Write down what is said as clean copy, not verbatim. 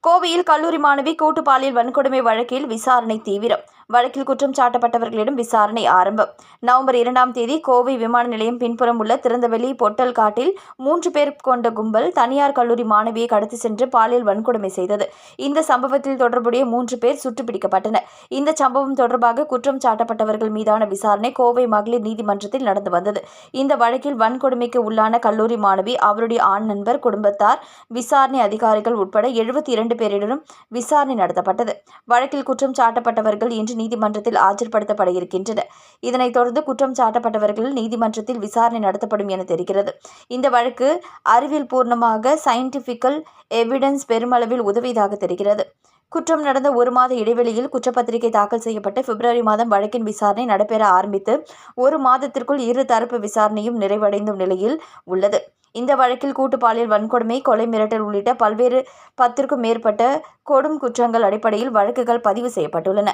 கோவையில் கல்லூரி மாணவி கூட்டு பாலியல் வன்கொடுமை வழக்கில் விசாரணை தீவிரம். வழக்கில் குற்றம் சாட்டப்பட்டவர்களிடம் விசாரணை ஆரம்பம். நவம்பர் 2ஆம் தேதி கோவை விமான நிலையம் பின்புறம் உள்ள திறந்தவெளி பொட்டல் காட்டில் 3 பேர் கொண்ட கும்பல் தனியார் கல்லூரி மாணவியை கடத்தி சென்று பாலியல் வன்கொடுமை செய்தது. இந்த சம்பவத்தில் தொடர்புடைய 3 பேர் சுட்டுப்பிடிக்கப்பட்டனர். இந்த சம்பவம் தொடர்பாக குற்றம் சாட்டப்பட்டவர்கள் மீதான விசாரணை கோவை மகளிர் நீதிமன்றத்தில் நடந்து வந்தது. இந்த வழக்கில் வன்கொடுமைக்கு உள்ளான கல்லூரி மாணவி, அவருடைய ஆண் நண்பர், குடும்பத்தார், விசாரணை அதிகாரிகள் உட்பட 72 பேரிடம் விசாரணை நடத்தப்பட்டது. வழக்கில் குற்றம் சாட்டப்பட்டவர்கள் இன்று நீதிமன்றத்தில் ஆஜர்படுத்தப்பட இருக்கின்றனர். இதனைத் தொடர்ந்து குற்றம் சாட்டப்பட்டவர்கள் நீதிமன்றத்தில் விசாரணை நடத்தப்படும் என தெரிகிறது. இந்த வழக்கு அறிவியல் பூர்ணமாக சயின்டிபிக்கல் எவிடன்ஸ் பெருமளவில் உதவியதாக தெரிகிறது. குற்றம் நடந்த 1 மாத இடைவெளியில் குற்றப்பத்திரிகை தாக்கல் செய்யப்பட்டு பிப்ரவரி மாதம் வழக்கின் விசாரணை நடைபெற ஆரம்பித்து 1 மாதத்திற்குள் இரு தரப்பு விசாரணையும் நிறைவடைந்தும் நிலையில் உள்ளது. இந்த வழக்கில் கூட்டு பாலியல் வன்கொடுமை, கொலை மிரட்டல் உள்ளிட்ட பல்வேறு 10க்கும் மேற்பட்ட கொடும் குற்றங்கள் அடிப்படையில் வழக்குகள் பதிவு செய்யப்பட்டுள்ளன.